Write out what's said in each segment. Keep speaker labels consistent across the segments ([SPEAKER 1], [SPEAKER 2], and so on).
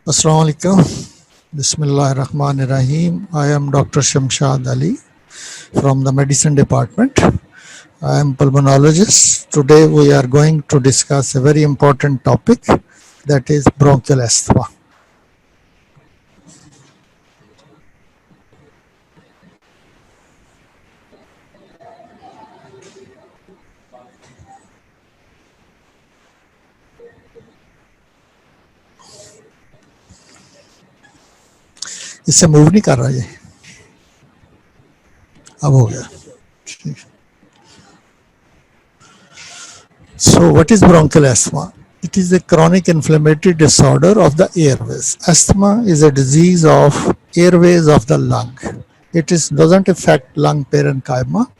[SPEAKER 1] Assalamu alaikum. Bismillahirrahmanirrahim. I am Dr. Shamshad Ali from the medicine department. I am pulmonologist. Today we are going to discuss a very important topic, that is bronchial asthma. इससे move नहीं कर रहा ये, अब हो गया. So what is bronchial asthma? It is a chronic inflammatory disorder of the airways. Asthma is a disease of airways of the lung. It doesn't affect lung parenchyma,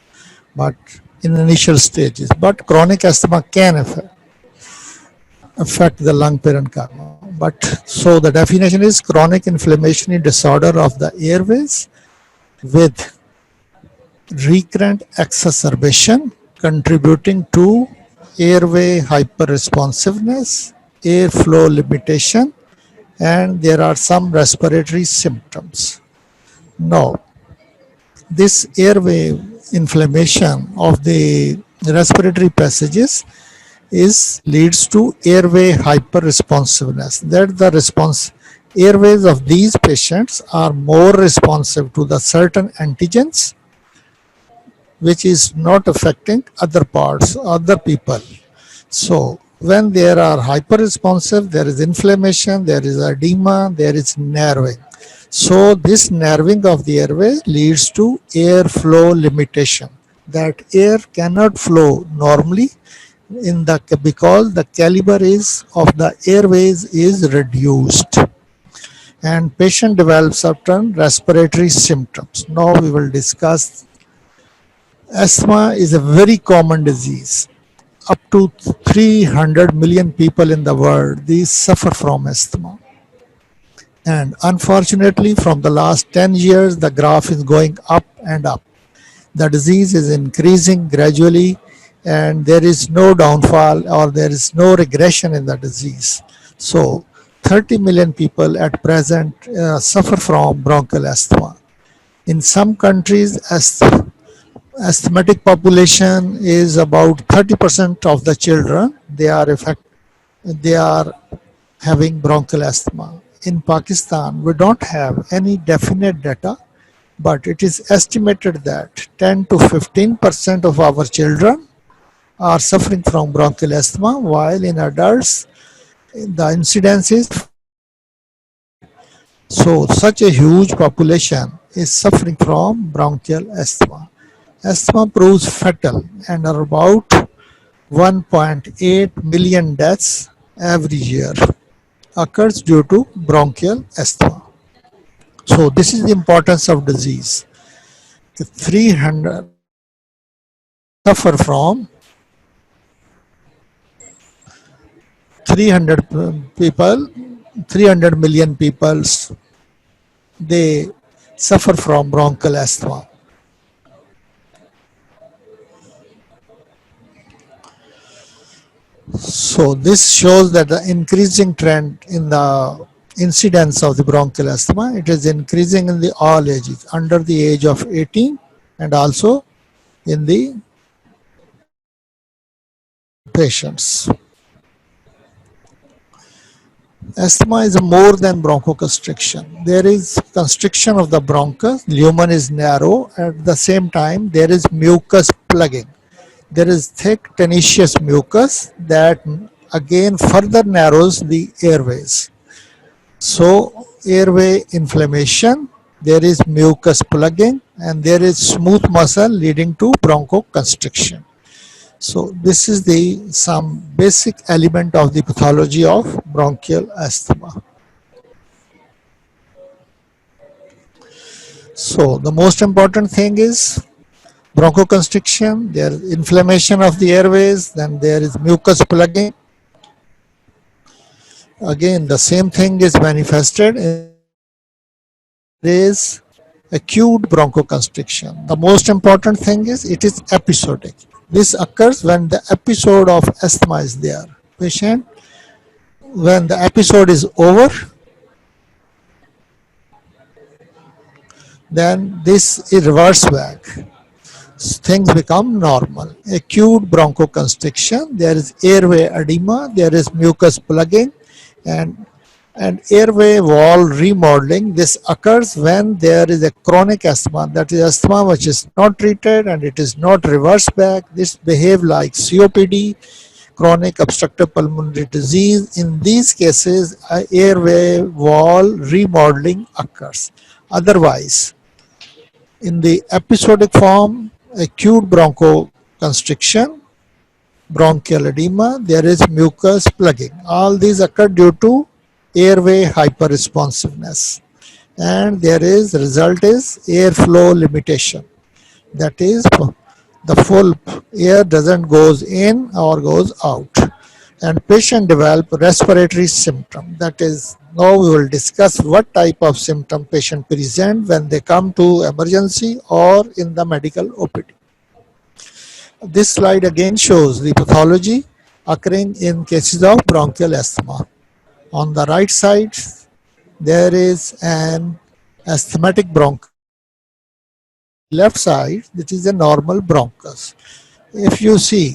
[SPEAKER 1] but in initial stages. But chronic asthma can affect the lung parenchyma. But so the definition is chronic inflammatory disorder of the airways with recurrent exacerbation contributing to airway hyperresponsiveness, airflow limitation, and there are some respiratory symptoms. Now, this airway inflammation of the respiratory passages leads to airway hyperresponsiveness. That the airways of these patients are more responsive to the certain antigens, which is not affecting other parts, other people. So when they are hyper-responsive, there is inflammation, there is edema, there is narrowing. So this narrowing of the airway leads to airflow limitation. That air cannot flow normally because the caliber of the airways is reduced, and patient develops certain respiratory symptoms. Now we will discuss. Asthma is a very common disease. Up to 300 million people in the world, these suffer from asthma. And unfortunately, from the last 10 years, the graph is going up and up. The disease is increasing gradually, and there is no downfall or there is no regression in the disease. So 30 million people at present suffer from bronchial asthma. In some countries, asthmatic population is about 30% of the children. They are having bronchial asthma. In Pakistan, we don't have any definite data, but it is estimated that 10 to 15% of our children are suffering from bronchial asthma, while in adults, the incidence is. So such a huge population is suffering from bronchial asthma. Asthma proves fatal, and are about 1.8 million deaths every year occurs due to bronchial asthma. So this is the importance of disease. The 300 suffer from 300 people, 300 million people, they suffer from bronchial asthma. So this shows that the increasing trend in the incidence of the bronchial asthma, it is increasing in the all ages, under the age of 18 and also in the patients. Asthma is more than bronchoconstriction. There is constriction of the bronchus, lumen is narrow, at the same time there is mucus plugging. There is thick tenacious mucus that again further narrows the airways. So airway inflammation, there is mucus plugging, and there is smooth muscle leading to bronchoconstriction. So this is some basic element of the pathology of bronchial asthma. So the most important thing is bronchoconstriction, there is inflammation of the airways, then there is mucus plugging. Again, the same thing is manifested in acute bronchoconstriction. The most important thing is it is episodic. This occurs when the episode of asthma is there. Patient, when the episode is over, then this is reverse back. Things become normal. Acute bronchoconstriction, there is airway edema, there is mucus plugging, and airway wall remodeling. This occurs when there is a chronic asthma, that is asthma which is not treated and it is not reversed back. This behave like COPD, chronic obstructive pulmonary disease. In these cases, airway wall remodeling occurs. Otherwise, in the episodic form, acute bronchoconstriction, bronchial edema, there is mucus plugging. All these occur due to airway hyperresponsiveness, and there is result is airflow limitation. That is, the full air doesn't goes in or goes out, and patient develop respiratory symptom. That is, now we will discuss what type of symptom patient present when they come to emergency or in the medical OPD. This slide again shows the pathology occurring in cases of bronchial asthma. On the right side, there is an asthmatic bronchus. Left side, this is a normal bronchus. If you see,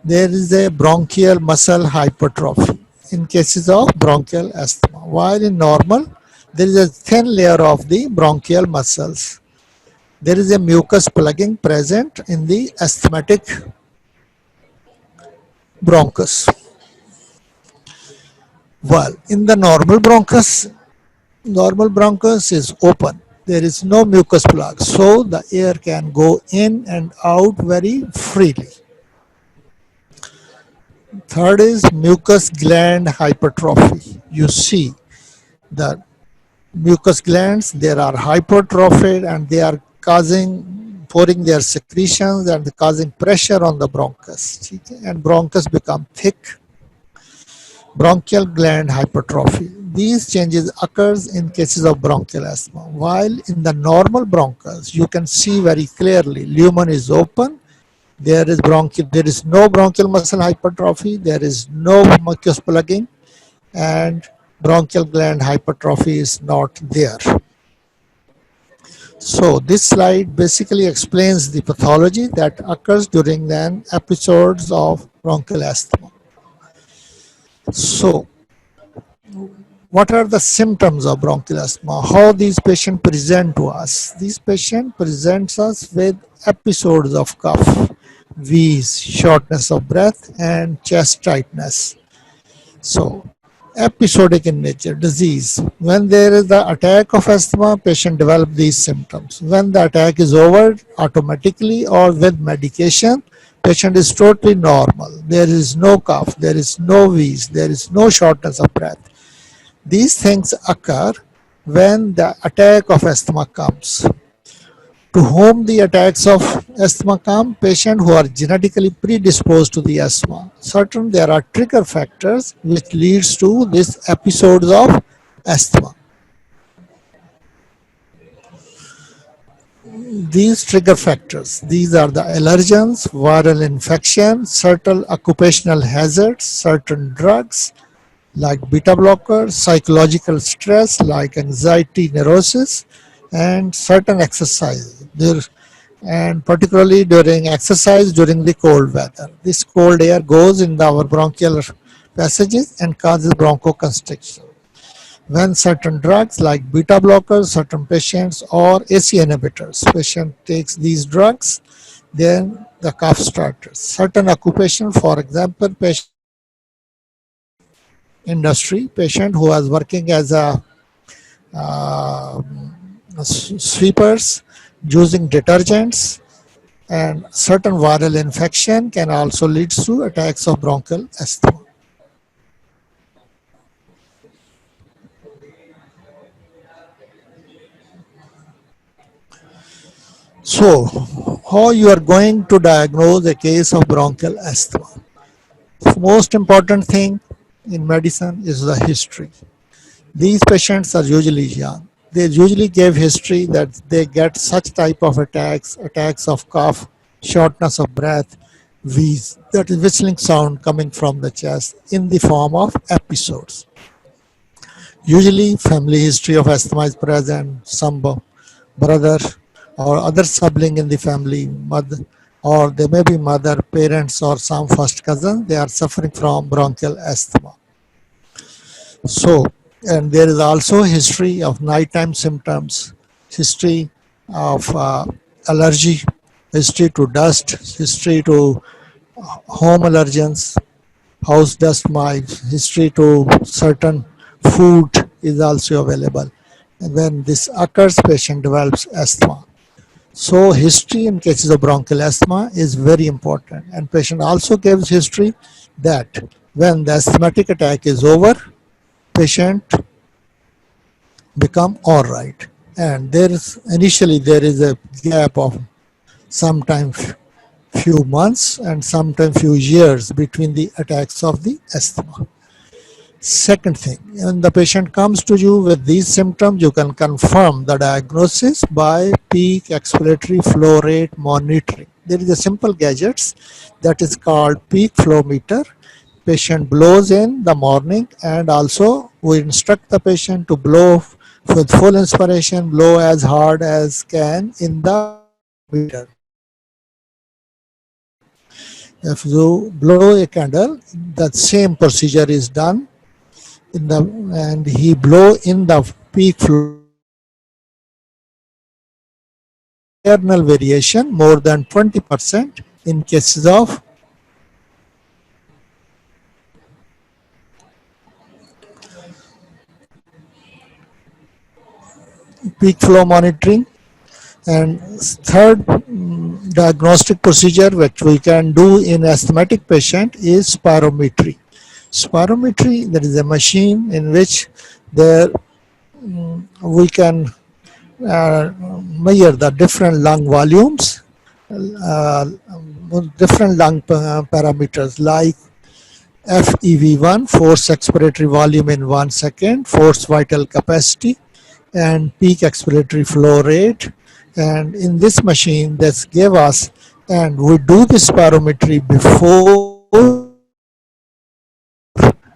[SPEAKER 1] there is a bronchial muscle hypertrophy in cases of bronchial asthma, while in normal, there is a thin layer of the bronchial muscles. There is a mucus plugging present in the asthmatic bronchus. Well, in the normal bronchus is open. There is no mucus plug, so the air can go in and out very freely. Third is mucus gland hypertrophy. You see the mucus glands, there are hypertrophied and they are pouring their secretions and causing pressure on the bronchus, and bronchus become thick. Bronchial gland hypertrophy. These changes occurs in cases of bronchial asthma. While in the normal bronchus, you can see very clearly lumen is open. There is no bronchial muscle hypertrophy. There is no mucus plugging, and bronchial gland hypertrophy is not there. So this slide basically explains the pathology that occurs during the episodes of bronchial asthma. So, what are the symptoms of bronchial asthma? How these patients present to us? These patients present us with episodes of cough, wheeze, shortness of breath, and chest tightness. So, episodic in nature, disease. When there is the attack of asthma, patient develop these symptoms. When the attack is over, automatically or with medication, patient is totally normal. There is no cough, there is no wheeze, there is no shortness of breath. These things occur when the attack of asthma comes. To whom the attacks of asthma come? Patients who are genetically predisposed to the asthma. Certain there are trigger factors which leads to these episodes of asthma. These trigger factors, these are the allergens, viral infection, certain occupational hazards, certain drugs like beta blockers, psychological stress like anxiety, neurosis, and certain exercise. And particularly during exercise during the cold weather. This cold air goes in our bronchial passages and causes bronchoconstriction. When certain drugs like beta blockers, certain patients or AC inhibitors, patient takes these drugs, then the cough starts. Certain occupation, for example, patient industry, patient who was working as a sweepers using detergents, and certain viral infection can also lead to attacks of bronchial asthma. So, how you are going to diagnose a case of bronchial asthma? The most important thing in medicine is the history. These patients are usually young. They usually give history that they get such type of attacks of cough, shortness of breath, wheeze, that is whistling sound coming from the chest in the form of episodes. Usually, family history of asthma is present, some brother or other sibling in the family, mother, or they may be mother, parents, or some first cousin, they are suffering from bronchial asthma. So, and there is also history of nighttime symptoms, history of allergy, history to dust, history to home allergens, house dust mites, history to certain food is also available. And when this occurs, patient develops asthma. So history in cases of bronchial asthma is very important. And patient also gives history that when the asthmatic attack is over, patient become all right. And there is initially there is a gap of sometimes few months and sometimes few years between the attacks of the asthma. Second thing, when the patient comes to you with these symptoms, you can confirm the diagnosis by peak expiratory flow rate monitoring. There is a simple gadget that is called peak flow meter. Patient blows in the morning, and also we instruct the patient to blow with full inspiration, blow as hard as can in the meter. If you blow a candle, that same procedure is done in the, and he blow in the peak flow internal variation more than 20% in cases of peak flow monitoring. And third diagnostic procedure which we can do in asthmatic patient is spirometry. Spirometry, there is a machine in which there we can measure the different lung volumes, different lung parameters like FEV1, forced expiratory volume in 1 second, forced vital capacity, and peak expiratory flow rate. And in this machine, this gave us, and we do this spirometry before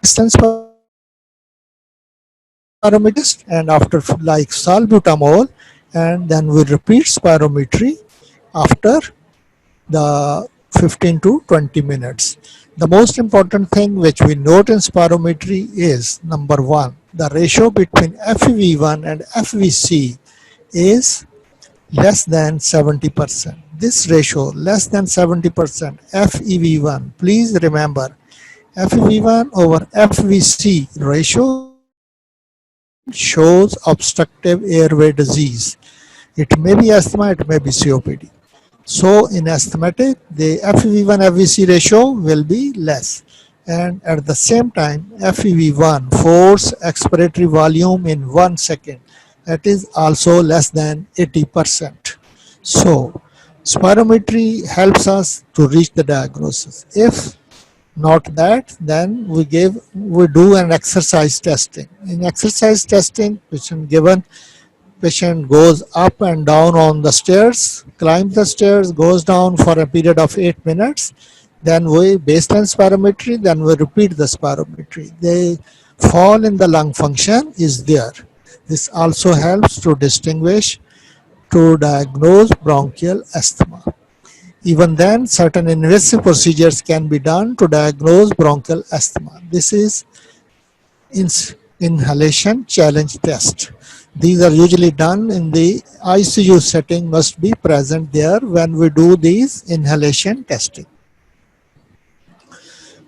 [SPEAKER 1] distance spirometrist and after like salbutamol, and then we repeat spirometry after the 15 to 20 minutes. The most important thing which we note in spirometry is number one, the ratio between FEV1 and FVC is less than 70%. This ratio less than 70% FEV1, please remember FEV1 over FVC ratio shows obstructive airway disease. It may be asthma, it may be COPD. So in asthmatic, the FEV1 FVC ratio will be less. And at the same time, FEV1, forced expiratory volume in 1 second, that is also less than 80%. So spirometry helps us to reach the diagnosis. If not that, then we do an exercise testing. In exercise testing, patient goes up and down on the stairs, climbs the stairs, goes down for a period of 8 minutes. Then we baseline spirometry, then we repeat the spirometry. The fall in the lung function is there. This also helps to distinguish, to diagnose bronchial asthma. Even then, certain invasive procedures can be done to diagnose bronchial asthma. This is inhalation challenge test. These are usually done in the ICU setting, must be present there when we do these inhalation testing.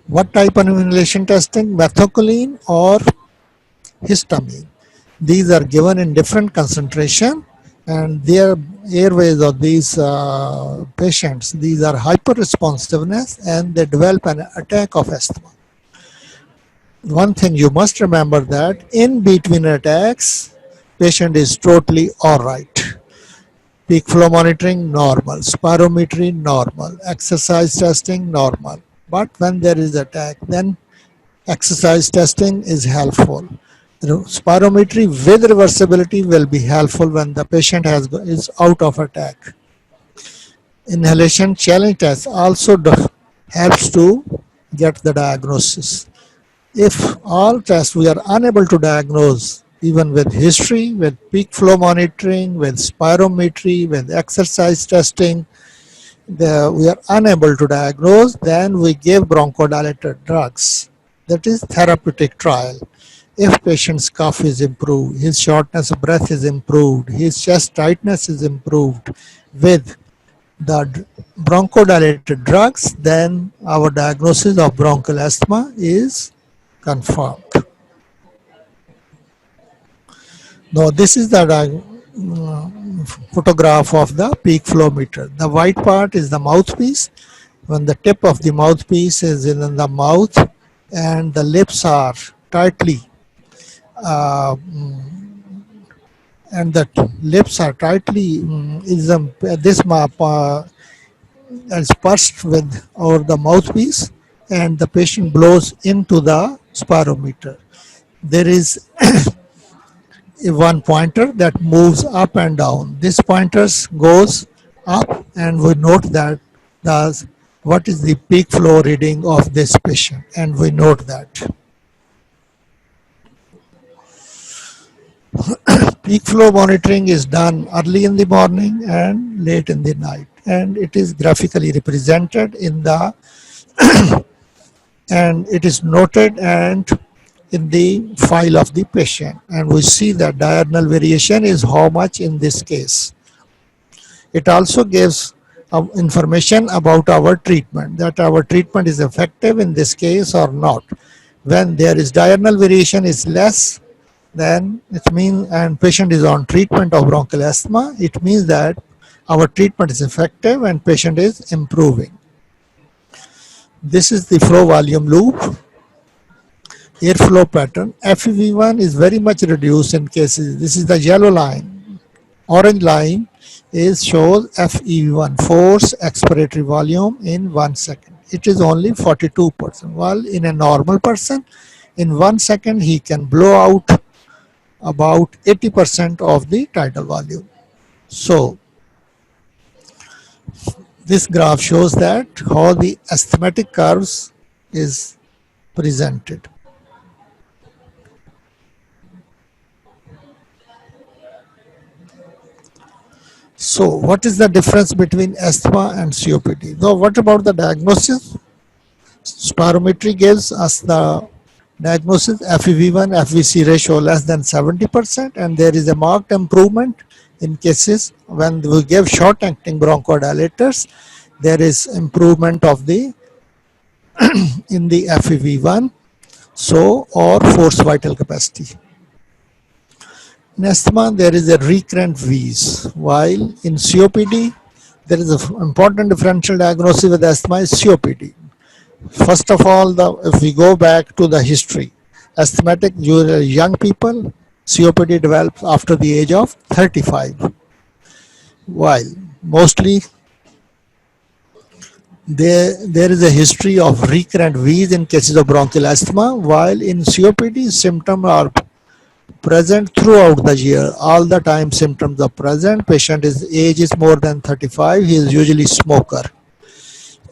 [SPEAKER 1] What type of inhalation testing? Methacholine or histamine. These are given in different concentration, and their airways of these patients, these are hyper-responsiveness, and they develop an attack of asthma. One thing you must remember that in between attacks, patient is totally all right. Peak flow monitoring, normal. Spirometry, normal. Exercise testing, normal. But when there is attack, then exercise testing is helpful. Spirometry with reversibility will be helpful when the patient is out of attack. Inhalation challenge test also helps to get the diagnosis. If all tests we are unable to diagnose, even with history, with peak flow monitoring, with spirometry, with exercise testing, we are unable to diagnose, then we give bronchodilator drugs. That is therapeutic trial. If patient's cough is improved, his shortness of breath is improved, his chest tightness is improved with the bronchodilator drugs, then our diagnosis of bronchial asthma is confirmed. Now this is the photograph of the peak flow meter. The white part is the mouthpiece. When the tip of the mouthpiece is in the mouth and the lips are tightly uh, and the lips are tightly is this map is pursed with over the mouthpiece, and the patient blows into the spirometer. There is one pointer that moves up and down. This pointer goes up, and we note that the what is the peak flow reading of this patient, and we note that. Peak flow monitoring is done early in the morning and late in the night, and it is graphically represented in the and it is noted and in the file of the patient, and we see that diurnal variation is how much in this case. It also gives information about our treatment, that our treatment is effective in this case or not. When there is diurnal variation is less, then it means, and patient is on treatment of bronchial asthma, it means that our treatment is effective and patient is improving. This is the flow volume loop, airflow pattern. FEV1 is very much reduced in cases. This is the yellow line. Orange line is shows FEV1, force expiratory volume in 1 second. It is only 42%. While in a normal person, in 1 second he can blow out about 80% of the tidal volume. So this graph shows that how the asthmatic curves is presented. So what is the difference between asthma and COPD? Now what about the diagnosis? Spirometry gives us the diagnosis FEV1 FVC ratio less than 70%, and there is a marked improvement in cases when we give short acting bronchodilators. There is improvement of the in the FEV1 or forced vital capacity. In asthma there is a recurrent wheeze, while in COPD there is an important differential diagnosis with asthma is COPD. First of all, if we go back to the history, asthmatic young people, COPD develops after the age of 35, while mostly there is a history of recurrent wheeze in cases of bronchial asthma, while in COPD symptoms are present throughout the year. All the time symptoms are present. Patient age is more than 35. He is usually smoker,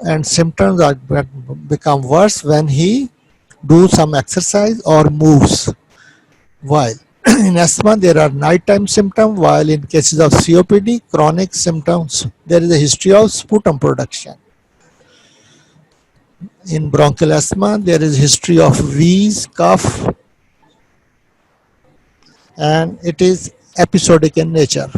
[SPEAKER 1] and symptoms are become worse when he do some exercise or moves. While in asthma there are nighttime symptoms, while in cases of COPD chronic symptoms there is a history of sputum production. In bronchial asthma there is history of wheeze, cough, and it is episodic in nature.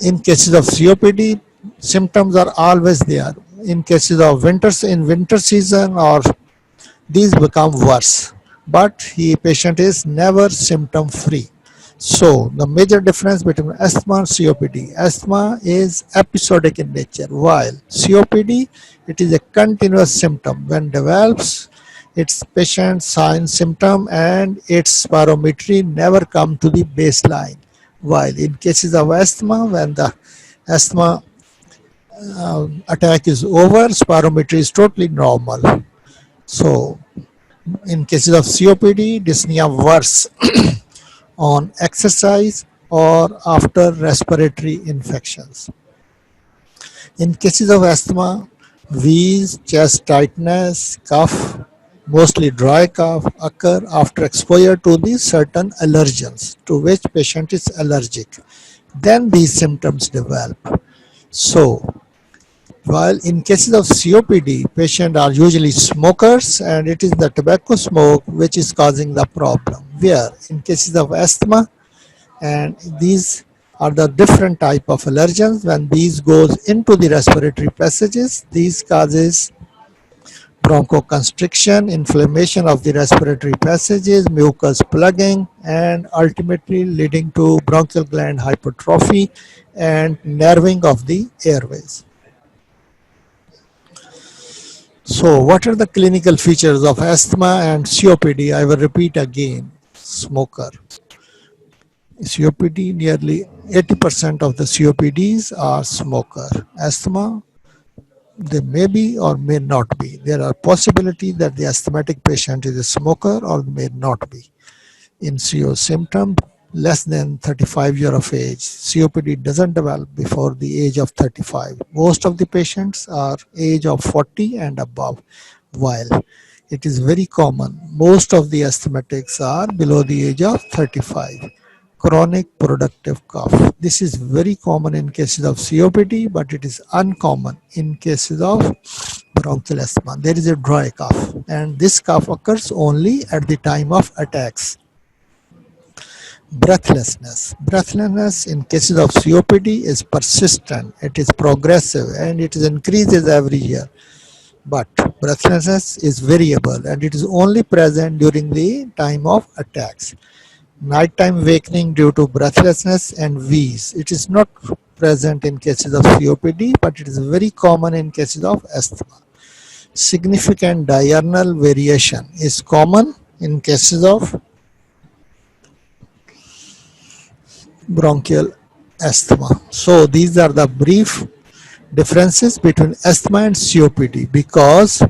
[SPEAKER 1] In cases of COPD, symptoms are always there. In cases of in winter season, or these become worse, but patient is never symptom free. So the major difference between asthma and COPD: asthma is episodic in nature, while COPD, it is a continuous symptom. When develops, its patient sign symptom and its spirometry never come to the baseline. While in cases of asthma, when the asthma attack is over, spirometry is totally normal. So in cases of COPD, dyspnea worse on exercise or after respiratory infections. In cases of asthma, wheeze, chest tightness, cough, mostly dry cough occur after exposure to the certain allergens to which patient is allergic. Then these symptoms develop. So, while in cases of COPD, patients are usually smokers and it is the tobacco smoke which is causing the problem. Where in cases of asthma, and these are the different type of allergens. When these goes into the respiratory passages, these causes bronchoconstriction, inflammation of the respiratory passages, mucus plugging, and ultimately leading to bronchial gland hypertrophy and narrowing of the airways. So, what are the clinical features of asthma and COPD? I will repeat again. Smoker. COPD, nearly 80% of the COPDs are smoker. Asthma, they may be or may not be. There are possibility that the asthmatic patient is a smoker or may not be. In CO symptom, less than 35 year of age, COPD doesn't develop before the age of 35. Most of the patients are age of 40 and above, while it is very common. Most of the asthmatics are below the age of 35. Chronic productive cough. This is very common in cases of COPD, but it is uncommon in cases of bronchial asthma. There is a dry cough, and this cough occurs only at the time of attacks. Breathlessness. Breathlessness in cases of COPD is persistent, it is progressive, and it increases every year. But breathlessness is variable and it is only present during the time of attacks. Nighttime awakening due to breathlessness and wheeze. It is not present in cases of COPD, but it is very common in cases of asthma. Significant diurnal variation is common in cases of bronchial asthma. So these are the brief differences between asthma and COPD, because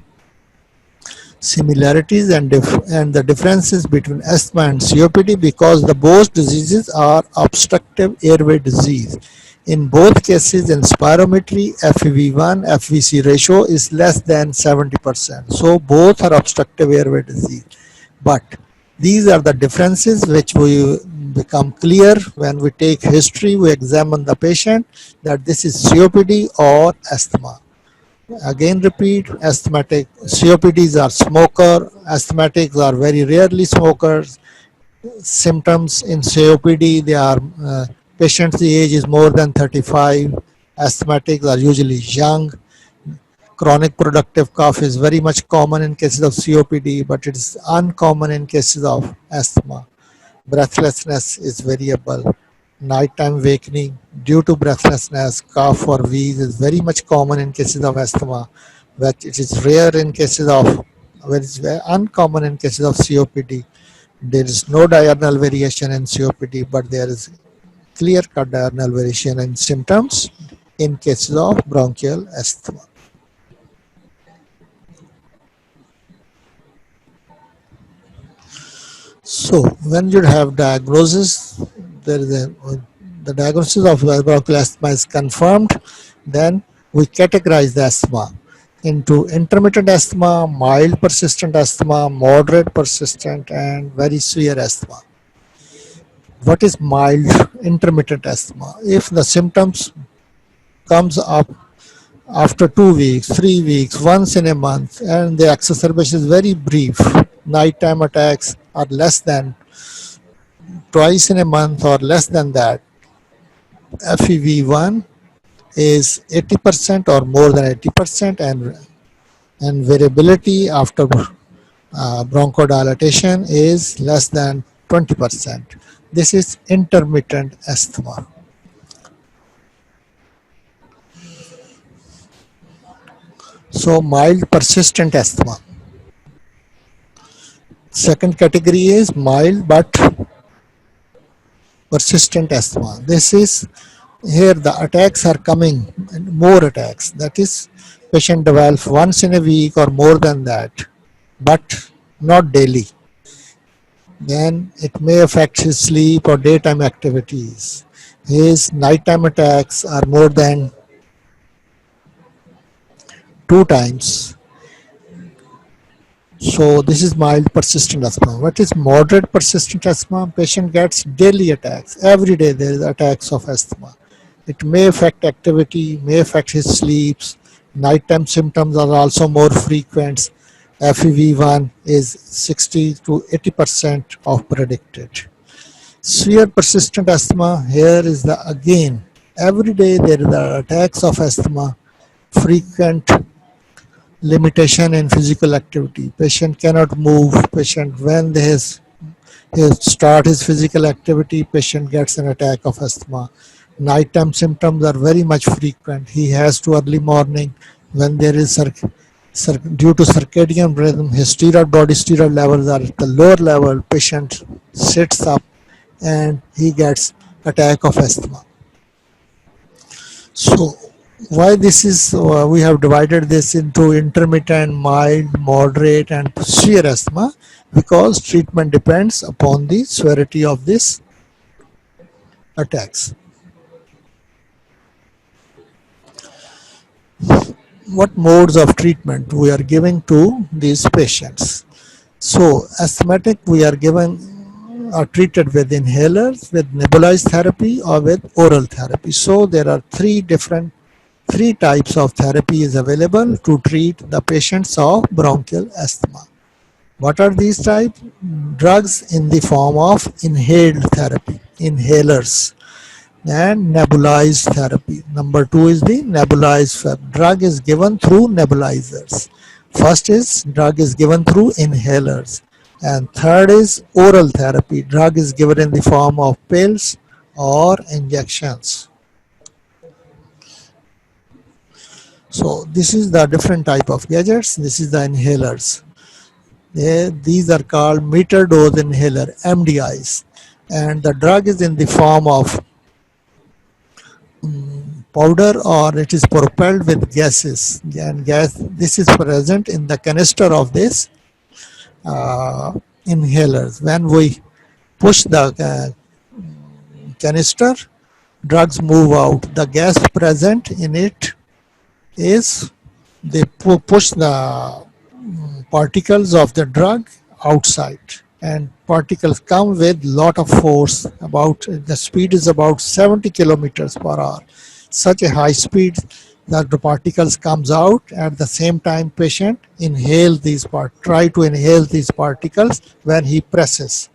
[SPEAKER 1] similarities and the differences between asthma and COPD, because the both diseases are obstructive airway disease. In both cases, in spirometry, FEV1 FVC ratio is less than 70%. So both are obstructive airway disease. But these are the differences which we become clear when we take history, we examine the patient that this is COPD or asthma. Again repeat, asthmatic COPDs are smoker, asthmatics are very rarely smokers. Symptoms in COPD, they are patient's age is more than 35. Asthmatics are usually young. Chronic productive cough is very much common in cases of COPD, but it is uncommon in cases of asthma. Breathlessness is variable. Nighttime awakening due to breathlessness, cough or wheeze is very much common in cases of asthma, but it is rare in cases of, well, it's very uncommon in cases of COPD. There is no diurnal variation in COPD, but there is clear-cut diurnal variation in symptoms in cases of bronchial asthma. So when you have diagnosis, there is the diagnosis of bronchial asthma is confirmed, then we categorize the asthma into intermittent asthma, mild persistent asthma, moderate persistent, and very severe asthma. What is mild intermittent asthma? If the symptoms comes up after 2 weeks, 3 weeks, once in a month, and the exacerbation is very brief, nighttime attacks are less than twice in a month or less than that, FEV1 is 80% or more than 80%, and variability after bronchodilation is less than 20%. This is intermittent asthma. So mild persistent asthma. Second category is mild but persistent asthma. This is here the attacks are coming, more attacks. That is, patient develops once in a week or more than that, but not daily. Then it may affect his sleep or daytime activities. His nighttime attacks are more than 2 times. So this is mild persistent asthma. What is moderate persistent asthma? Patient gets daily attacks. Every day there is attacks of asthma. It may affect activity, may affect his sleeps. Nighttime symptoms are also more frequent. FEV1 is 60 to 80% of predicted. Severe persistent asthma, here is the again, every day there are attacks of asthma, frequent limitation in physical activity. Patient cannot move. Patient, when he start his physical activity, patient gets an attack of asthma. Nighttime symptoms are very much frequent. He has to early morning when there is due to circadian rhythm, his steroid body steroid levels are at the lower level. Patient sits up and he gets attack of asthma. So why this is, we have divided this into intermittent, mild, moderate and severe asthma, because treatment depends upon the severity of this attacks. What modes of treatment we are giving to these patients? So asthmatic we are are treated with inhalers, with nebulized therapy or with oral therapy. So there are three types of therapy is available to treat the patients of bronchial asthma. What are these types? Drugs in the form of inhaled therapy, inhalers, and nebulized therapy. Number two is the nebulized drug is given through nebulizers. First is drug is given through inhalers. And third is oral therapy. Drug is given in the form of pills or injections. So this is the different type of gadgets. This is the inhalers. These are called meter dose inhaler, MDIs. And the drug is in the form of powder or it is propelled with gases. And this is present in the canister of this inhalers. When we push the canister, drugs move out. The gas present in it is they push the particles of the drug outside, and particles come with lot of force. About the speed is about 70 kilometers per hour. Such a high speed that the particles comes out. At the same time, patient try to inhale these particles. When he presses,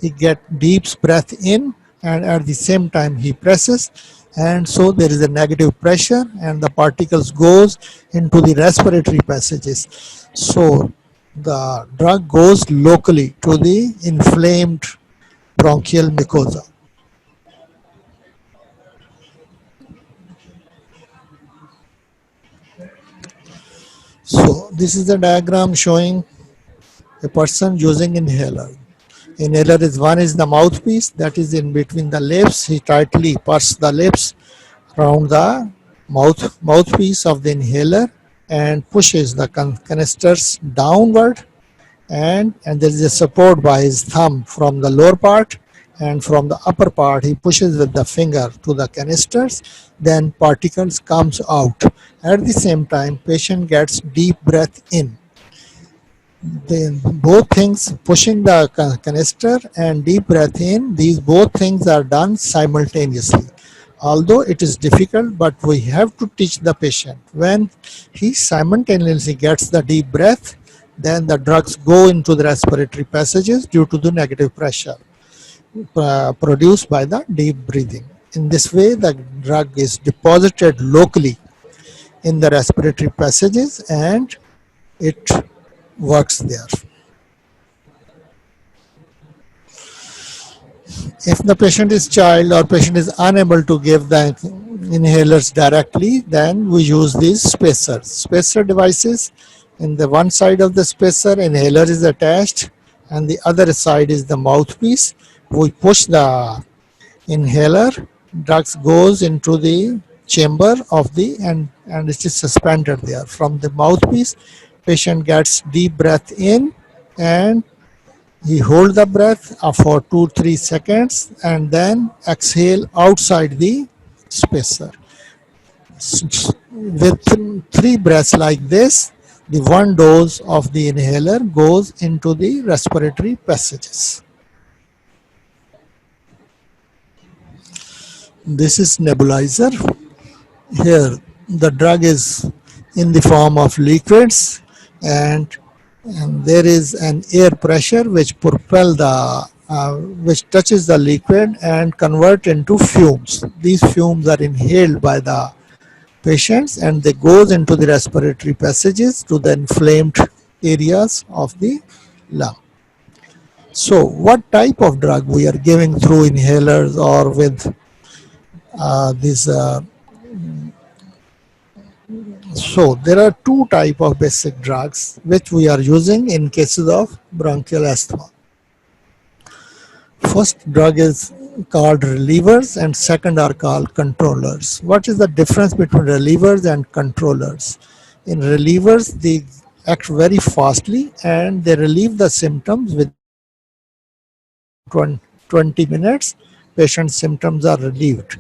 [SPEAKER 1] he get deep breath in, and at the same time he presses, and so there is a negative pressure and the particles goes into the respiratory passages. So the drug goes locally to the inflamed bronchial mucosa. So this is a diagram showing a person using inhaler. Inhaler is one is the mouthpiece that is in between the lips. He tightly purses the lips around the mouthpiece of the inhaler and pushes the canisters downward, and there is a support by his thumb from the lower part, and from the upper part he pushes with the finger to the canisters. Then particles comes out. At the same time, patient gets deep breath in. Then both things, pushing the canister and deep breath in, these both things are done simultaneously. Although it is difficult, but we have to teach the patient. When he simultaneously gets the deep breath, then the drugs go into the respiratory passages due to the negative pressure produced by the deep breathing. In this way, the drug is deposited locally in the respiratory passages and it works there. If the patient is child or patient is unable to give the inhalers directly, then we use these spacers. Spacer devices, in the one side of the spacer, inhaler is attached, and the other side is the mouthpiece. We push the inhaler, drugs goes into the chamber of the and it is suspended there. From the mouthpiece, patient gets deep breath in and he hold the breath for 2-3 seconds and then exhale outside the spacer. with 3 breaths like this, the one dose of the inhaler goes into the respiratory passages. This is nebulizer. Here the drug is in the form of liquids, and, and there is an air pressure which propel the which touches the liquid and convert into fumes. These fumes are inhaled by the patients and they goes into the respiratory passages to the inflamed areas of the lung. So what type of drug we are giving through inhalers or with these so there are two type of basic drugs which we are using in cases of bronchial asthma. First drug is called relievers and second are called controllers. What is the difference between relievers and controllers? In relievers, they act very fastly and they relieve the symptoms within 20 minutes. Patient symptoms are relieved.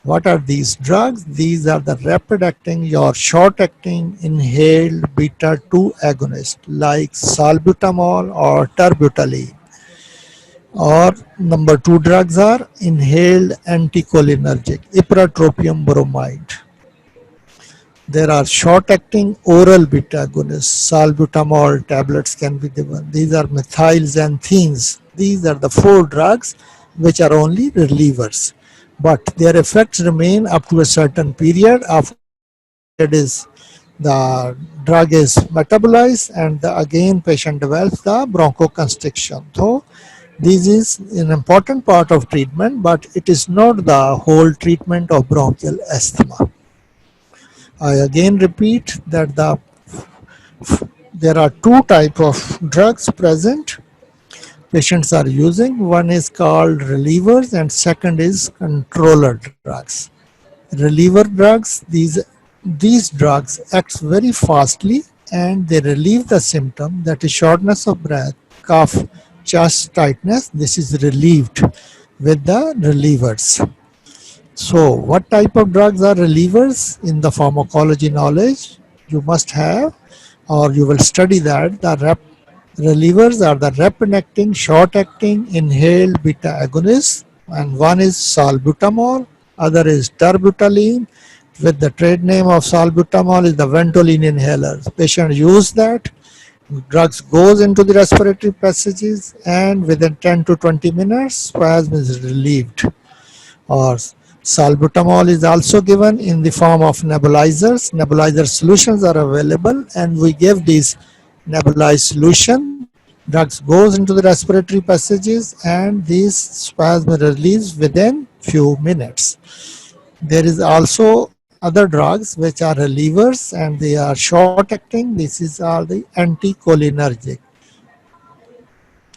[SPEAKER 1] What are these drugs? These are the rapid acting or short acting inhaled beta 2 agonists like salbutamol or terbutaline. Or number two drugs are inhaled anticholinergic, ipratropium bromide. There are short-acting oral beta agonists, salbutamol tablets can be given. These are methylxanthines. These are the 4 drugs which are only relievers, but their effects remain up to a certain period. After that period is the drug is metabolized and again patient develops the bronchoconstriction. So this is an important part of treatment, but it is not the whole treatment of bronchial asthma. I again repeat that there are two type of drugs present patients are using. One is called relievers and second is controller drugs. Reliever drugs, these drugs act very fastly and they relieve the symptom, that is shortness of breath, cough, chest tightness. This is relieved with the relievers. So what type of drugs are relievers? In the pharmacology knowledge you must have, or you will study that the relievers are the rapid acting, short acting inhaled beta agonists, and one is salbutamol, other is terbutaline. With the trade name of salbutamol is the Ventolin inhaler. Patient use that, drugs goes into the respiratory passages and within 10 to 20 minutes spasm is relieved. Or salbutamol is also given in the form of nebulizers. Nebulizer solutions are available and we give these nebulized solution. Drugs goes into the respiratory passages and these spasm release within few minutes. There is also other drugs which are relievers and they are short acting. These are the anticholinergic.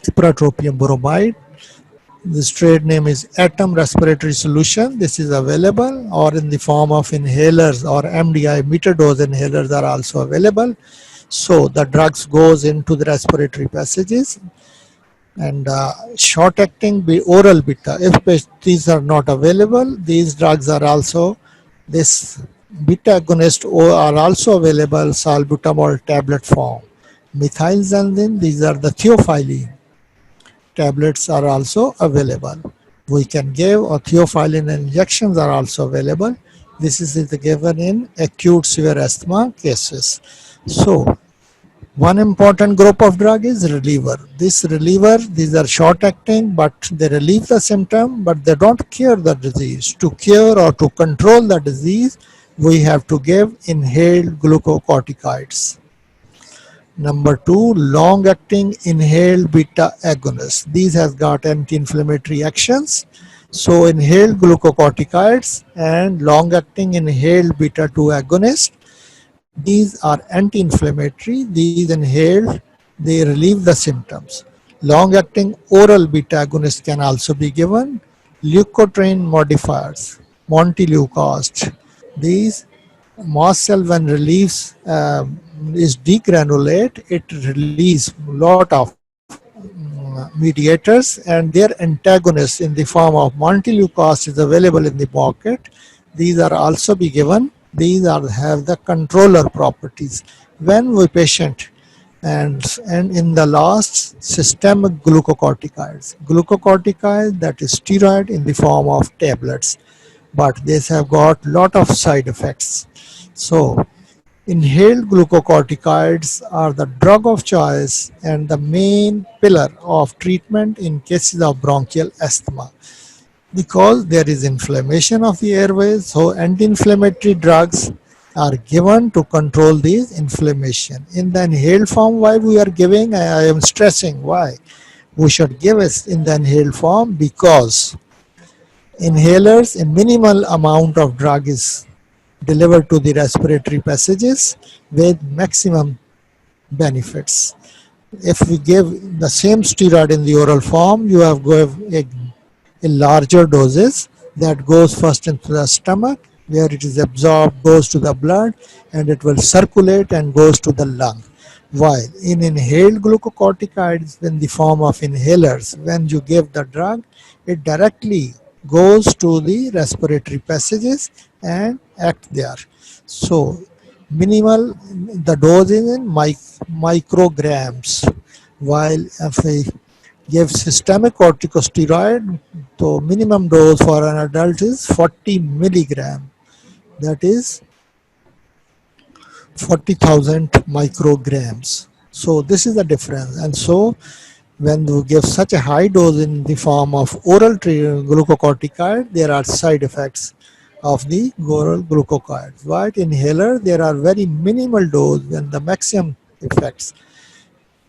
[SPEAKER 1] Ipratropium bromide. This trade name is Atom Respiratory Solution. This is available, or in the form of inhalers or MDI meter dose inhalers are also available. So the drugs goes into the respiratory passages. And short acting oral beta, if these are not available, these drugs are also, this beta agonist are also available salbutamol tablet form. Methylxanthine, these are the theophylline tablets are also available. We can give, or theophylline injections are also available. This is given in acute severe asthma cases. So one important group of drug is reliever. This reliever, these are short acting, but they relieve the symptom, but they don't cure the disease. To cure or to control the disease, we have to give inhaled glucocorticoids. Number two, long-acting inhaled beta agonists. These has got anti-inflammatory actions. So inhaled glucocorticoids and long-acting inhaled beta 2 agonists. These are anti-inflammatory. These inhaled, they relieve the symptoms. Long-acting oral beta agonists can also be given. Leukotriene modifiers, montelukast. These mast cell when relieves is degranulate, it release lot of mediators and their antagonists in the form of montelukast is available in the market. These are also be given These are have the controller properties. When we patient and in the last, systemic glucocorticoids. Glucocorticoids, that is steroid in the form of tablets, but these have got lot of side effects. So inhaled glucocorticoids are the drug of choice and the main pillar of treatment in cases of bronchial asthma. Because there is inflammation of the airways, so anti-inflammatory drugs are given to control this inflammation. In the inhaled form, why we are giving, I am stressing why we should give it in the inhaled form, because inhalers, a minimal amount of drug is delivered to the respiratory passages with maximum benefits. If we give the same steroid in the oral form, you have give a larger doses that goes first into the stomach, where it is absorbed, goes to the blood, and it will circulate and goes to the lung. While in inhaled glucocorticoids, in the form of inhalers, when you give the drug, it directly goes to the respiratory passages and act there. So minimal, the dose is in micrograms, while if we give systemic corticosteroid, the minimum dose for an adult is 40 milligram, that is 40,000 micrograms. So this is the difference. And so when you give such a high dose in the form of oral glucocorticoid, there are side effects of the oral glucocorticoid. But inhaler, there are very minimal dose and the maximum effects.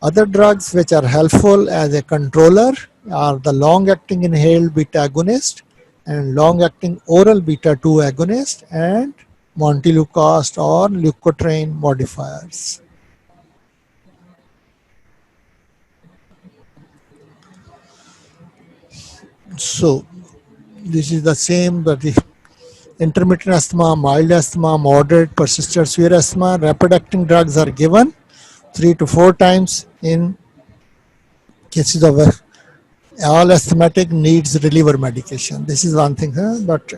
[SPEAKER 1] Other drugs which are helpful as a controller are the long-acting inhaled beta agonist and long-acting oral beta 2 agonist and montelukast or leukotriene modifiers. So this is the same, but the intermittent asthma, mild asthma, moderate, persistent severe asthma, rapid-acting drugs are given 3 to 4 times in cases of all asthmatic needs reliever medication. This is one thing, but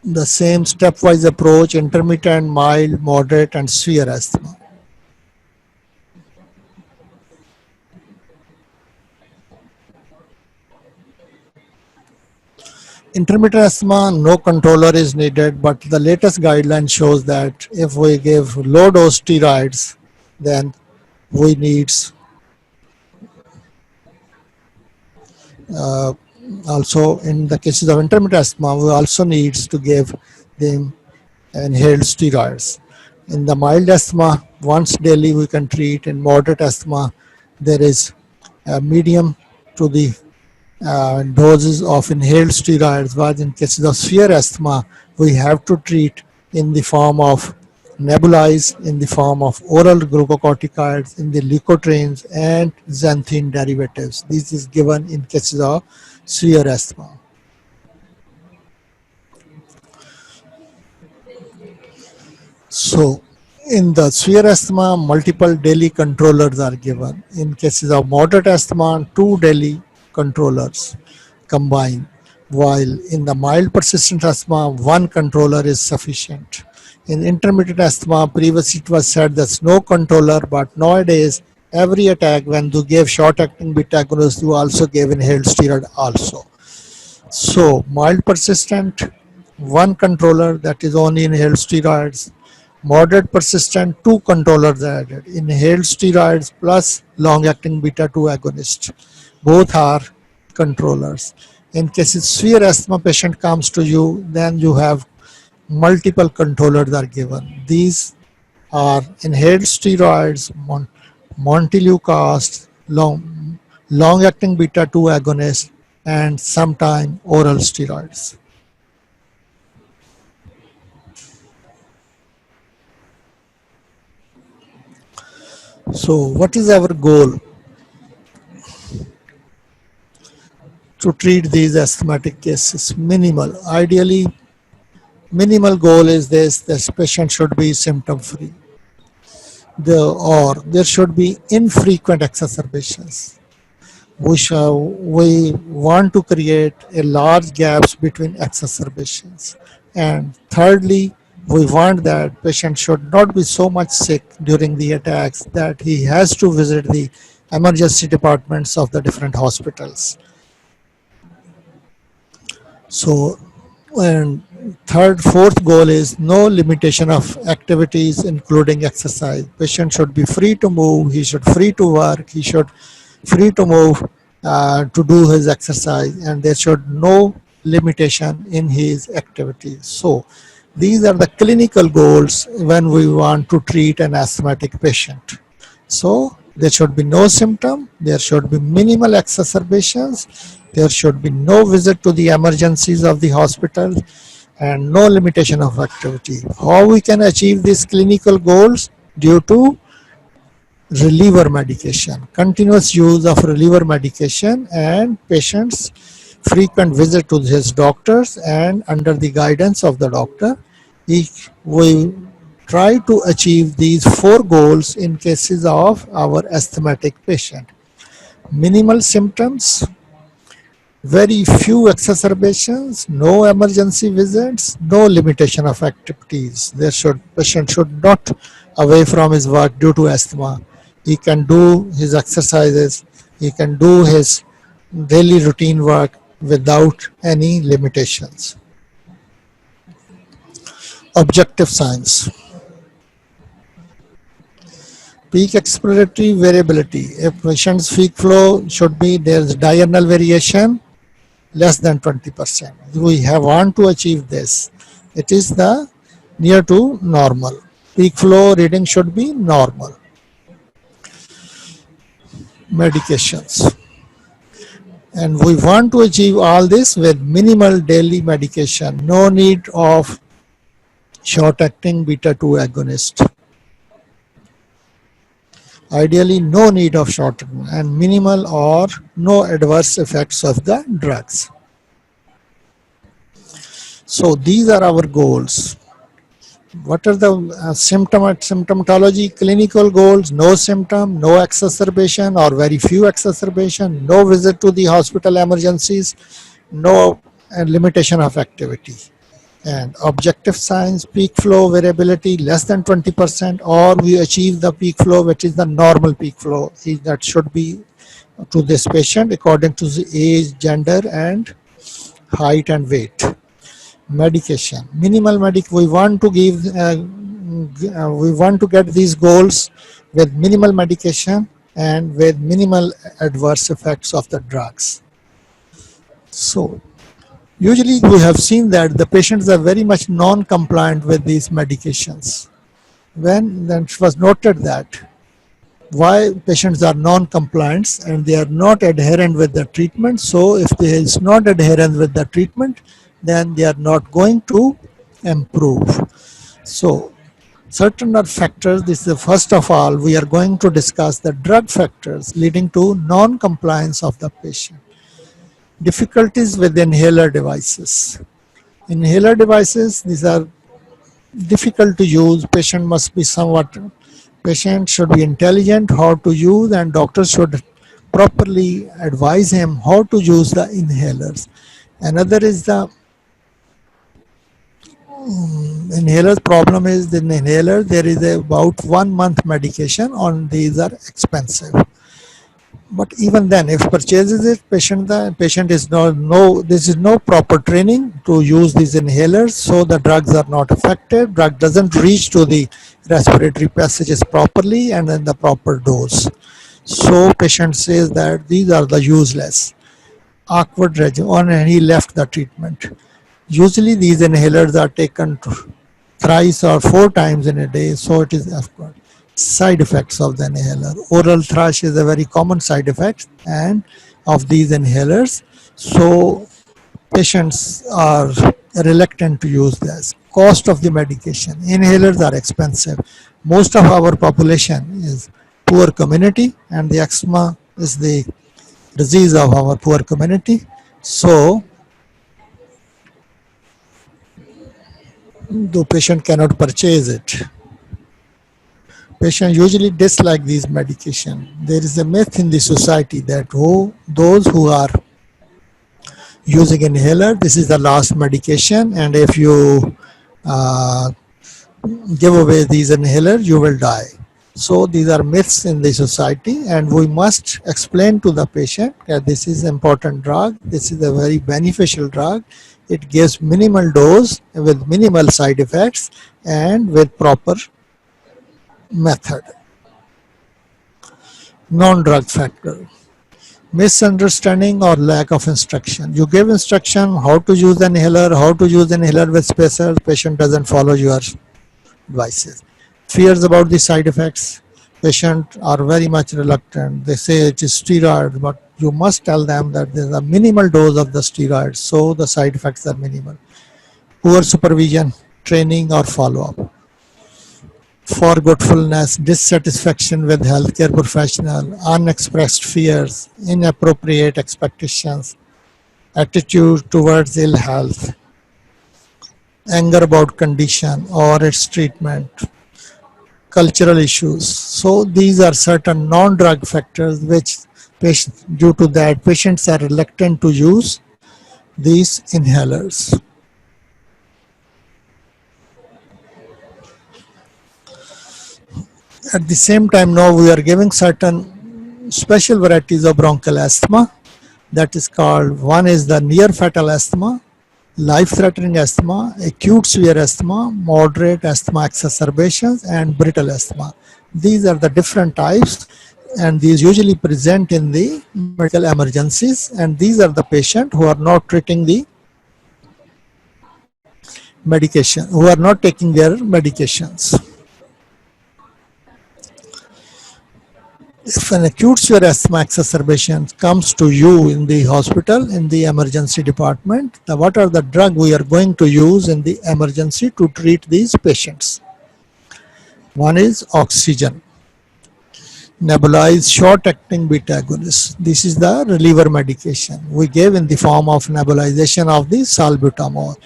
[SPEAKER 1] the same stepwise approach, intermittent, mild, moderate, and severe asthma. Intermittent asthma, no controller is needed, but the latest guideline shows that if we give low dose steroids, then we need also in the cases of intermittent asthma, we also needs to give them inhaled steroids. In the mild asthma, once daily we can treat. In moderate asthma, there is a medium to the doses of inhaled steroids, but in cases of severe asthma, we have to treat in the form of nebulized, in the form of oral glucocorticoids, in the leukotrienes and xanthine derivatives. This is given in cases of severe asthma. So in the severe asthma, multiple daily controllers are given. In cases of moderate asthma, 2 daily controllers combined, while in the mild persistent asthma, 1 controller is sufficient. In intermittent asthma, previously it was said there's no controller, but nowadays every attack, when you give short-acting beta agonist, you also give inhaled steroid also. So mild persistent, 1 controller, that is only inhaled steroids. Moderate persistent, 2 controllers are added, inhaled steroids plus long-acting beta 2 agonist. Both are controllers. In cases severe asthma patient comes to you, then you have multiple controllers are given. These are inhaled steroids, montelukast, long-acting beta 2 agonist, and sometime oral steroids. So what is our goal to treat these asthmatic cases? Minimal. Ideally, minimal goal is this patient should be symptom free. Or there should be infrequent exacerbations. we want to create a large gaps between exacerbations. And thirdly, we want that patient should not be so much sick during the attacks that he has to visit the emergency departments of the different hospitals. So, and fourth goal is no limitation of activities, including exercise. Patient should be free to move. He should free to work. He should free to move to do his exercise, and there should no limitation in his activities. So, these are the clinical goals when we want to treat an asthmatic patient. So there should be no symptom, there should be minimal exacerbations, there should be no visit to the emergencies of the hospital, and no limitation of activity. How we can achieve these clinical goals? Due to reliever medication, continuous use of reliever medication, and patients frequent visit to his doctors, and under the guidance of the doctor, we try to achieve these four goals in cases of our asthmatic patient. Minimal symptoms, very few exacerbations, no emergency visits, no limitation of activities. Patient should not away from his work due to asthma. He can do his exercises, he can do his daily routine work without any limitations. Objective signs. Peak expiratory variability. A patient's peak flow should be, there's diurnal variation less than 20%. We have want to achieve this. It is the near to normal. Peak flow reading should be normal. Medications. And we want to achieve all this with minimal daily medication. No need of short-acting beta-2 agonist. Ideally, no need of short and minimal or no adverse effects of the drugs. So these are our goals. What are the symptomatology? Clinical goals: no symptom, no exacerbation or very few exacerbation, no visit to the hospital emergencies, no limitation of activity. And objective signs: peak flow variability less than 20%, or we achieve the peak flow which is the normal peak flow that should be to this patient according to the age, gender and height and weight. Medication, minimal we want to give we want to get these goals with minimal medication and with minimal adverse effects of the drugs. So usually we have seen that the patients are very much non-compliant with these medications. When then it was noted that why patients are non-compliant and they are not adherent with the treatment. So if there is not adherence with the treatment, then they are not going to improve. So certain are factors. This is the first of all, we are going to discuss the drug factors leading to non-compliance of the patient. Difficulties with inhaler devices. Inhaler devices, these are difficult to use. Patient should be intelligent how to use, and doctors should properly advise him how to use the inhalers. Another is the inhaler problem is the inhaler. There is about 1 month medication on these are expensive. But even then, if purchases it, the patient is this is no proper training to use these inhalers, so the drugs are not effective. Drug doesn't reach to the respiratory passages properly and in the proper dose. So patient says that these are the useless. Awkward regimen, and he left the treatment. Usually these inhalers are taken thrice or 4 times in a day, so it is awkward. Side effects of the inhaler. Oral thrush is a very common side effect and of these inhalers. So patients are reluctant to use this. Cost of the medication. Inhalers are expensive. Most of our population is poor community, and the asthma is the disease of our poor community. So the patient cannot purchase it. Patients usually dislike these medication. There is a myth in the society that those who are using inhaler, this is the last medication, and if you uh, give away these inhalers, you will die. So these are myths in the society, and we must explain to the patient that this is important drug, this is a very beneficial drug. It gives minimal dose with minimal side effects and with proper method. Non-drug factor. Misunderstanding or lack of instruction. You give instruction how to use an inhaler, how to use an inhaler with spacers, patient doesn't follow your advices. Fears about the side effects. Patients are very much reluctant. They say it is steroid, but you must tell them that there is a minimal dose of the steroid, so the side effects are minimal. Poor supervision, training or follow-up. Forgetfulness, dissatisfaction with healthcare professional, unexpressed fears, inappropriate expectations, attitude towards ill health, anger about condition or its treatment, cultural issues. So these are certain non-drug factors which due to that patients are reluctant to use these inhalers. At the same time, now we are giving certain special varieties of bronchial asthma. That is called, one is the near fatal asthma, life-threatening asthma, acute severe asthma, moderate asthma exacerbations, and brittle asthma. These are the different types, and these usually present in the medical emergencies, and these are the patients who are not treating the medication, who are not taking their medications. If an acute severe asthma exacerbation comes to you in the hospital, in the emergency department, what are the drugs we are going to use in the emergency to treat these patients? One is oxygen, nebulized short-acting beta agonist. This is the reliever medication we gave in the form of nebulization of the salbutamol.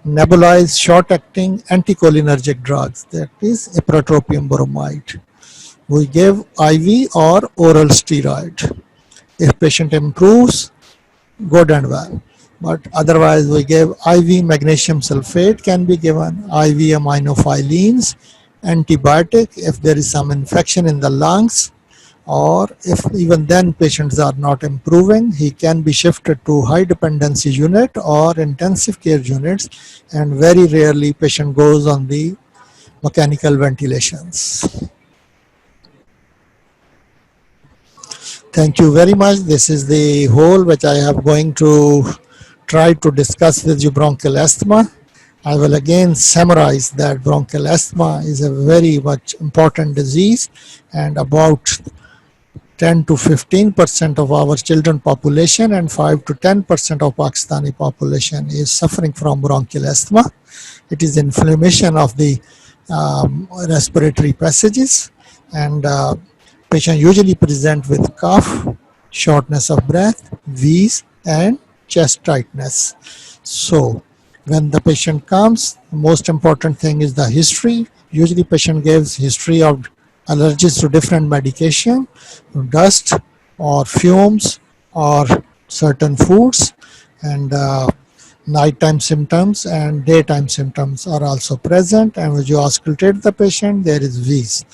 [SPEAKER 1] Nebulized short-acting anticholinergic drugs, that is ipratropium bromide. We give IV or oral steroid. If patient improves, good and well. But otherwise, we give IV magnesium sulfate can be given, IV aminophyllines, antibiotic if there is some infection in the lungs, or if even then patients are not improving, he can be shifted to high dependency unit or intensive care units, and very rarely patient goes on the mechanical ventilations. Thank you very much. This is the whole which I am going to try to discuss with you bronchial asthma. I will again summarize that bronchial asthma is a very much important disease, and about 10 to 15% of our children population and 5 to 10% of Pakistani population is suffering from bronchial asthma. It is inflammation of the respiratory passages, and patients usually present with cough, shortness of breath, wheeze, and chest tightness. So when the patient comes, the most important thing is the history. Usually patient gives history of allergies to different medication, dust or fumes or certain foods, and nighttime symptoms and daytime symptoms are also present. And when you auscultate the patient, there is wheeze.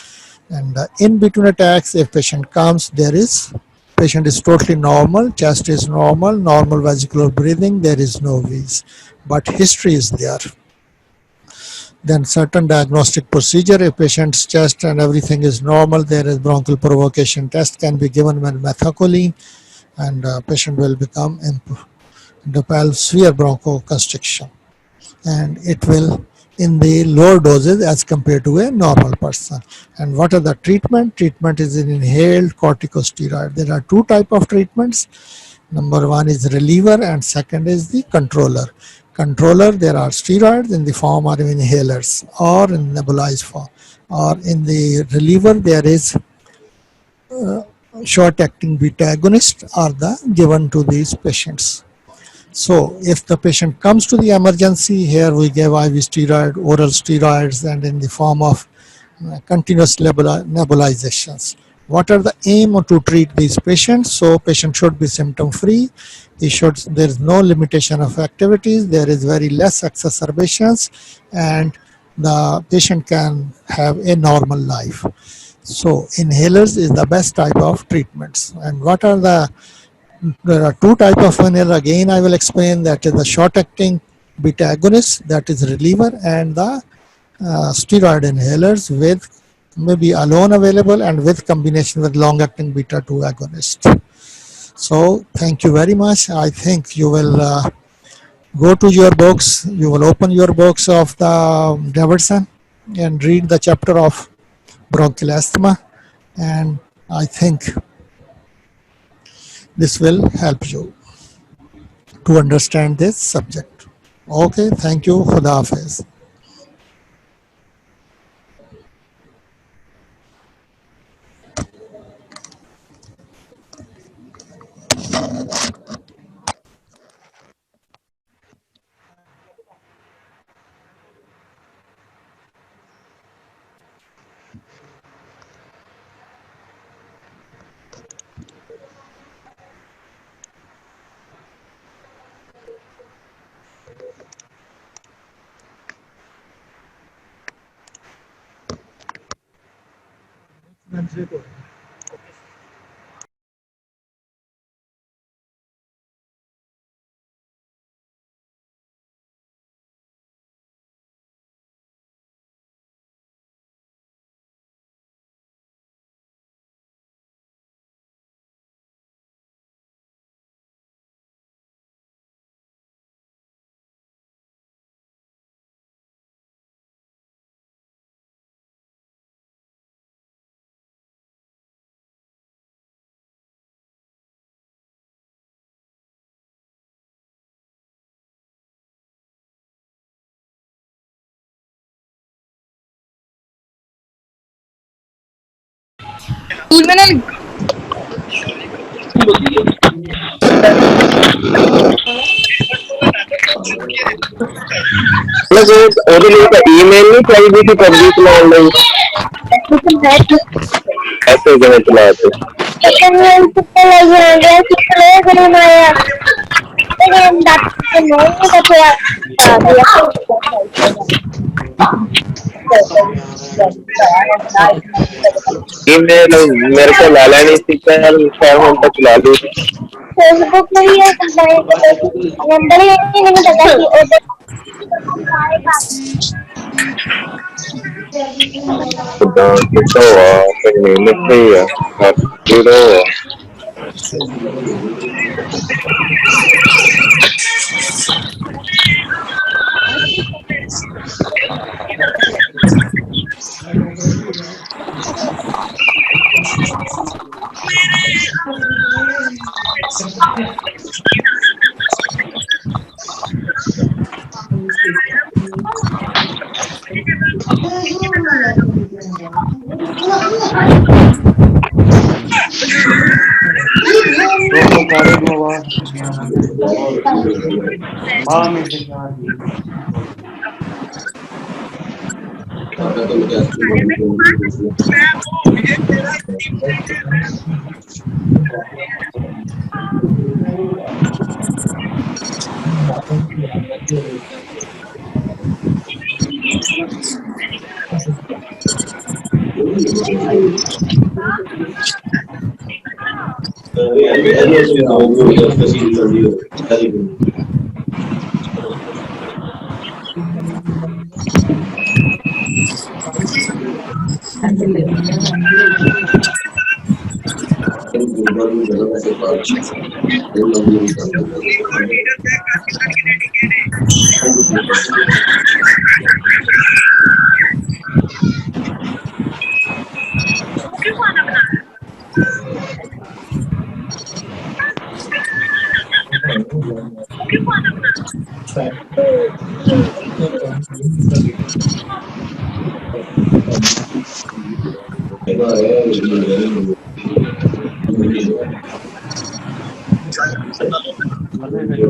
[SPEAKER 1] And in between attacks, if patient comes, patient is totally normal, chest is normal, normal vesicular breathing, there is no wheeze, but history is there. Then certain diagnostic procedure, if patient's chest and everything is normal, there is bronchial provocation test can be given with methacholine, and patient will develop severe bronchoconstriction, and it will in the lower doses as compared to a normal person. And what are the treatment? Treatment is an inhaled corticosteroid. There are two types of treatments. Number one is reliever, and second is the controller. Controller, there are steroids in the form of inhalers or in nebulized form. Or in the reliever, there is short-acting beta agonist are given to these patients. So if the patient comes to the emergency, here we give IV steroid, oral steroids, and in the form of continuous nebulizations. What are the aim to treat these patients? So patient should be symptom free. There is no limitation of activities. There is very less exacerbations, and the patient can have a normal life. So inhalers is the best type of treatments. And what are there are two type of inhaler. Again, I will explain that is the short acting beta agonist, that is reliever, and the steroid inhalers with maybe alone available and with combination with long acting beta 2 agonist. So thank you very much. I think you will go to your books, you will open your books of the Davidson and read the chapter of bronchial asthma, and I think this will help you to understand this subject. Okay, thank you. Khuda Hafiz.
[SPEAKER 2] मतलब ਉਹਦੇ ਲਈ ਤਾਂ email ਨਹੀਂ ਚਾਹੀਦੀ ਸੀ PUBG ਚਲਾਉਣ ਲਈ ਐਸੇ ਜਿਵੇਂ ਚਲਾ ਤੇ ईमेल मेरे को ला लेनी थी कल खैर हम तो चला ली फेसबुक में ही नंबर ही नहीं पता कि pessoa feminina feia, virou
[SPEAKER 3] Roko kare bawa mami se shadi male vedo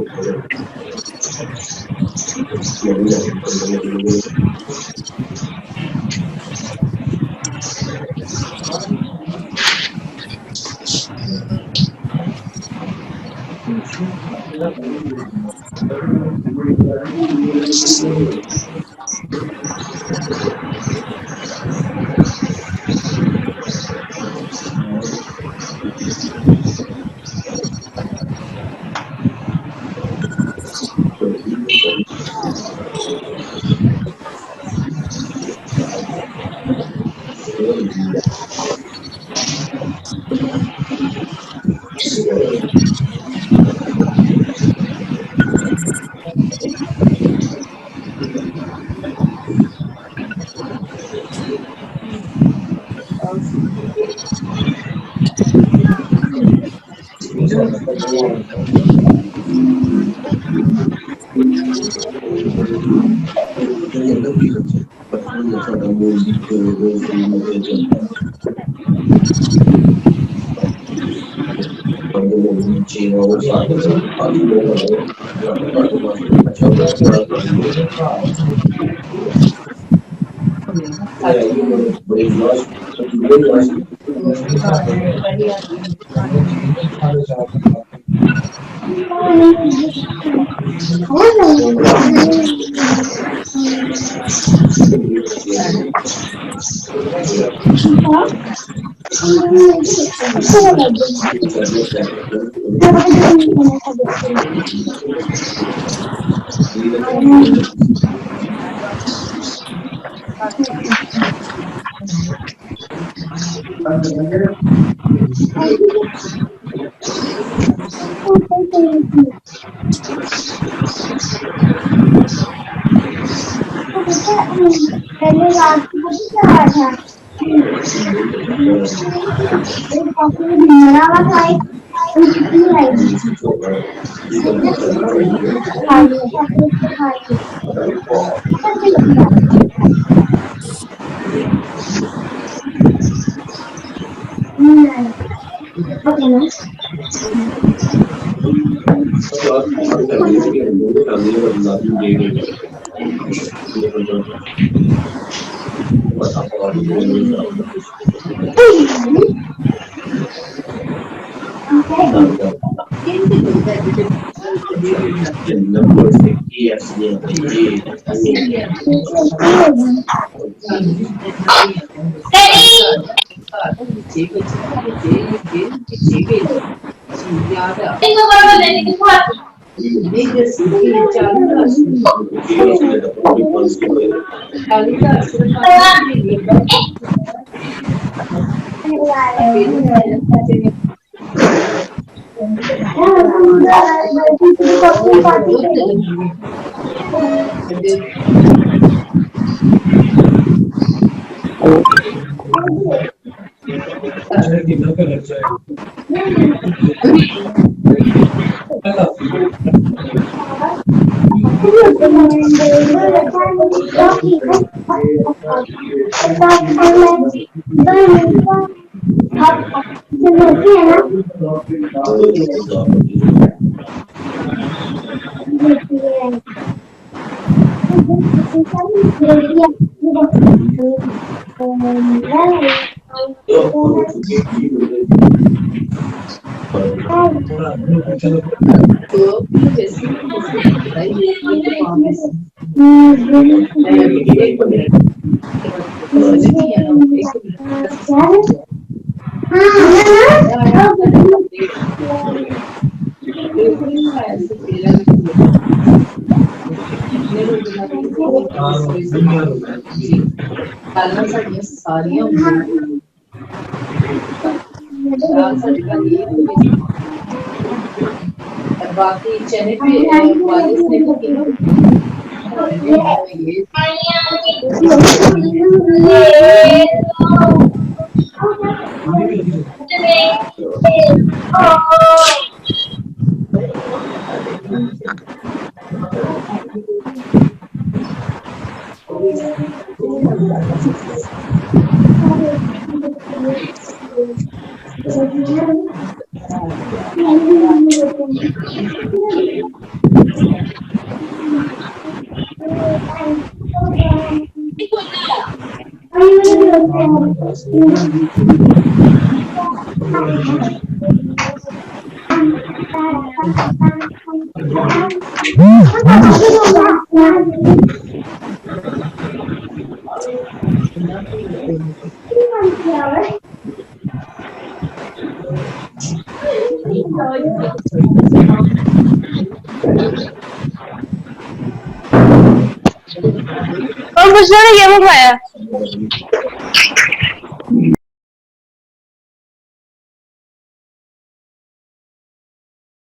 [SPEAKER 2] और मुझे ये बताया